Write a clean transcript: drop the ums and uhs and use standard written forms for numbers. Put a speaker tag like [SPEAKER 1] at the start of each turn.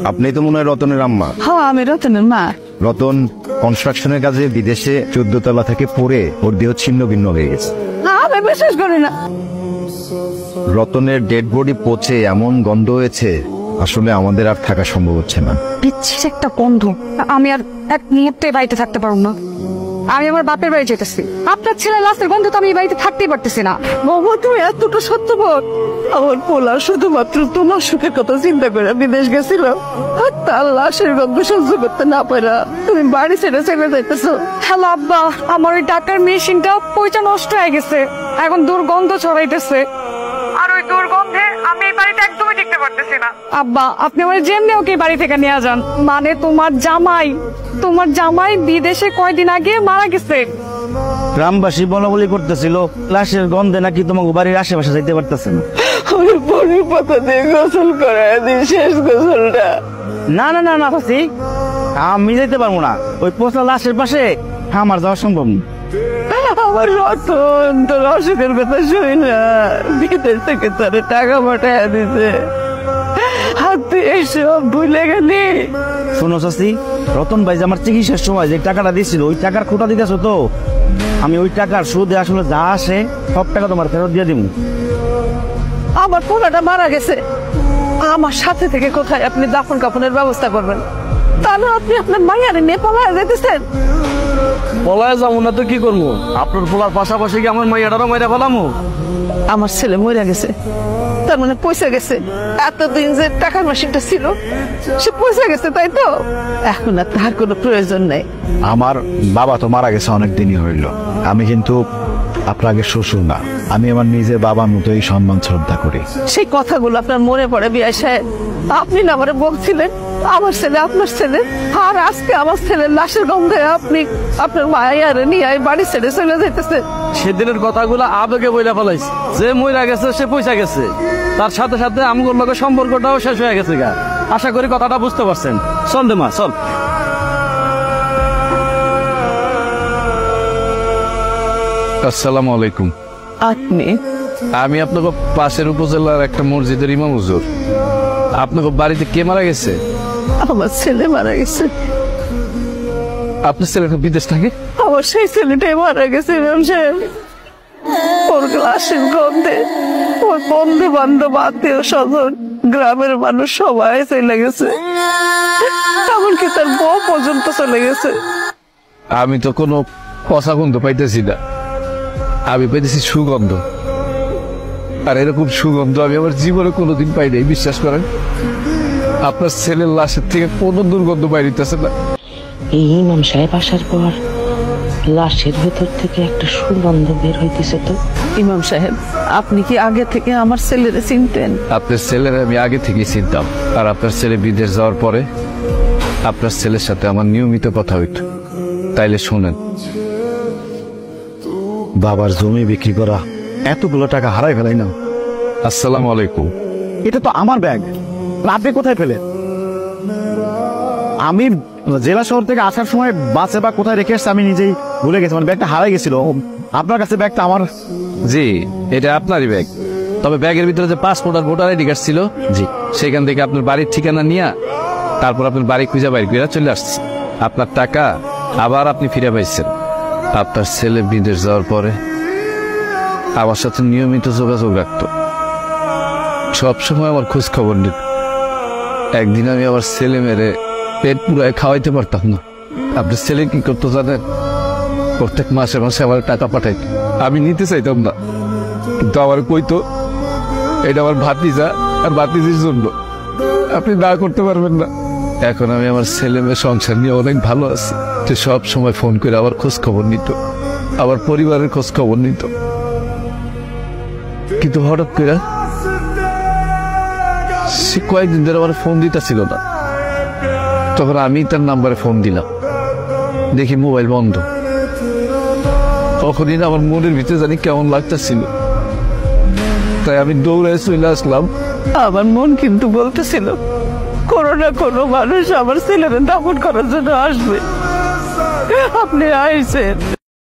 [SPEAKER 1] আপনি তো মনে হয় রতনের আম্মা।
[SPEAKER 2] হ্যাঁ, আমি রতনের মা।
[SPEAKER 1] রতন কনস্ট্রাকশনের কাজে বিদেশে 14 তলা থেকে পড়ে ওর দেহ ছিন্ন ভিন্ন হয়ে গেছে।
[SPEAKER 2] আমি বিশ্বাস করি না।
[SPEAKER 1] রতনের ডেড বডি পচে এমন গন্ধ হয়েছে, আসলে আমাদের আর থাকা সম্ভব হচ্ছে না।
[SPEAKER 2] বিচ্ছির একটা গন্ধ। আমি আর এক মুহূর্তে বাড়িতে থাকতে পারবো না। আমি আমার বাপের বাড়ি যেতেছি। আপনার ছেলে লাশের গন্ধ তো আমি এই বাড়িতে থাকতেই পারতেছি না। বাবা, তুমি এতটা সত্যবাদ। আমার পোলা শুধুমাত্র তোমার সুখের কথা চিন্তা করে বিদেশ গেছিল, আর তার লাশের গন্ধ সহ্য করতে না পারা তুমি বাড়ি ছেড়ে চলে যাইতেছো। হ্যালো আব্বা, আমার ওই টাকার মেশিনটা পয়সা নষ্ট হয়ে গেছে, এখন দুর্গন্ধ ছড়াইতেছে, আর ওই দুর্গন্ধে আমি এই বাড়িতে একদমই টিকতে পারতেছি না। আব্বা, আপনি আমার যেমনি ওকে বাড়ি থেকে নিয়ে যান। মানে তোমার জামাই বিদেশে কয়দিন আগে মারা গেছে।
[SPEAKER 3] গ্রামবাসী বলা বলি করতেছিল লাশের গন্ধে নাকি তোমাকে বাড়ির আশেপাশে যাইতে পারতেছে না।
[SPEAKER 2] আমি পরের পাতা দিয়ে গোসল করাই দিই, শেষ গোসলটা।
[SPEAKER 3] না না না না চাচি, আমি যাইতে পারবো না। ওই পচা লাশের পাশে আমার যাওয়া সম্ভব না।
[SPEAKER 2] আমার রতন তোর অসুখের কথা শুই না, বিদেশ থেকে তোর টাকা পাঠায় দিতে, আর তুই এসব ভুলে গেলি।
[SPEAKER 3] শোনো চাচি, রতন ভাই যে আমার চিকিৎসার সময় যে টাকাটা দিয়েছিল ওই টাকার খোটা দিতেছো তো, আমি ওই টাকার সুদে আসলে যা আসে সব টাকা তোমার ফেরত দিয়ে দিব।
[SPEAKER 2] আমার পোলাটা মারা গেছে, আমার সাথে থেকে কোথায় আপনি দাফন কাফনের ব্যবস্থা করবেন? তাহলে আপনি আপনার মায়ের নিয়ে পলায় যেতেছেন।
[SPEAKER 3] পলায় যাবো না তো কি করবো? আপনার পোলার পাশাপাশি কি আমার মাইয়াটারও মাইরা ফেলামো?
[SPEAKER 2] আমার ছেলে মরে গেছে, তার মানে পয়সা গেছে। এতদিন যে টাকার মেশিনটা ছিল সে পয়সা গেছে, তাই তো? এখন আর তার কোনো প্রয়োজন নেই।
[SPEAKER 1] আমার বাবা তো মারা গেছে অনেক দিনই হইল। আমি কিন্তু আপনাকে শ্বশুর না, আমি আমার নিজের বাবার মতোই সম্মান শ্রদ্ধা করি।
[SPEAKER 2] সেই কথাগুলো আপনার মনে পড়ে বিআই সাহেব? আপনি না আমারে বলছিলেন আমার ছেলে আপনার ছেলে, আর আজকে আমার ছেলের লাশের গন্ধে আপনি আপনার মায়ের নিয়ে বাড়ি ছেড়ে চলে যেতেছে।
[SPEAKER 3] সেদিনের কথাগুলো আবেগে বইলা ফেলাইছে। যে মইরা গেছে সে পয়সা গেছে, তার সাথে সাথে আমগুলোর লগে সম্পর্কটাও শেষ হয়ে গেছে গা। আশা করি কথাটা বুঝতে পারছেন। চল দে মা, চল।
[SPEAKER 4] আসসালামু আলাইকুম।
[SPEAKER 2] আপনি?
[SPEAKER 4] আমি আপনাকে পাশের উপজেলার একটা মসজিদের ইমাম হুজুর। আপনাকে বাড়িতে কে মারা গেছে?
[SPEAKER 2] আমার ছেলে মারা গেছে।
[SPEAKER 4] আপনার ছেলে বিদেশ থাকে?
[SPEAKER 2] আমার সেই ছেলেটাই মারা গেছে ইমাম সাহেব। ওর লাশের গন্ধে ওর বন্ধু বান্ধব আত্মীয় স্বজন গ্রামের মানুষ সবাই চলে গেছে, এমনকি তার বউ পর্যন্ত চলে গেছে।
[SPEAKER 4] আমি তো কোনো পচা গন্ধ পাইতেছি না, আমি পাইতেছি সুগন্ধ। আর এরকম সুগন্ধ আমি আমার জীবনে কোনোদিন পাই নাই, বিশ্বাস করেন। আপনার ছেলের লাশের থেকে কোনো দুর্গন্ধ বাইরিতেছে না।
[SPEAKER 5] এই ইমাম সাহেব আসার পর লাশের ভেতর থেকে একটা সুগন্ধ বের হইতেছে। তো
[SPEAKER 2] ইমাম সাহেব, আপনি কি আগে থেকে আমার ছেলের চিনতেন?
[SPEAKER 4] আপনার ছেলের আমি আগে থেকেই চিনতাম। আর আপনার ছেলে বিদেশ যাওয়ার পরে আপনার ছেলের সাথে আমার নিয়মিত কথা হইত। তাইলে শোনেন,
[SPEAKER 1] বাবার জমি বিক্রি করা এতগুলো টাকা হারাই ফেলাই না।
[SPEAKER 4] আসসালামু আলাইকুম।
[SPEAKER 3] এটা তো আমার ব্যাগ, আপনি কোথায় পেলেন? আমি জেলা শহর থেকে আসার সময় বাসে বা কোথায় রেখে এসছি আমি নিজেই ভুলে গেছি। মানে ব্যাগটা হারাই গেছিল। আপনার কাছে ব্যাগটা আমার?
[SPEAKER 4] জি, এটা আপনারই ব্যাগ। তবে ব্যাগের ভিতরে যে পাসপোর্ট আর ভোটার আইডি কার্ড ছিল, জি, সেখান থেকে আপনার বাড়ির ঠিকানা নিয়ে তারপর আপনার বাড়ি খুঁজে বাইর করে চলে আসছে। আপনার টাকা আবার আপনি ফিরে পাইছেন। আপনার ছেলে বিদেশ যাওয়ার পরে আমার সাথে নিয়মিত যোগাযোগ রাখতো, সবসময় আমার খোঁজ খবর নিত। একদিন আমি আমার ছেলে মেরে পেট পুরায় খাওয়াইতে পারতাম না। আপনার ছেলে কি করতো জানেন? প্রত্যেক মাসে মাসে আমার টাকা পাঠাইত, আমি নিতে চাইতাম না, কিন্তু আমার কইতো এটা আমার ভাতিজা আর ভাতিজির জন্য, আপনি না করতে পারবেন না। এখন আমি আমার ছেলে মেয়ে সংসার নিয়ে অনেক ভালো আছি। সে সব সময় ফোন করে আমার খোঁজ খবর নিত, আমার পরিবারের খোঁজ খবর নিত। কিন্তু হঠাৎ করে সে কয়েকদিন ধরে আমার ফোন দিতেছিল না। তখন আমি তার নাম্বারে ফোন দিলাম, দেখি মোবাইল বন্ধ। তখনই না আমার মনের ভিতরে জানি কেমন লাগতেছিল, তাই আমি দৌড়ে চলে আসলাম।
[SPEAKER 2] আমার মন কিন্তু বলতেছিল কোনো না কোনো মানুষ আমার ছেলের দাফন করার জন্য আসবে। আপনি আইছেন।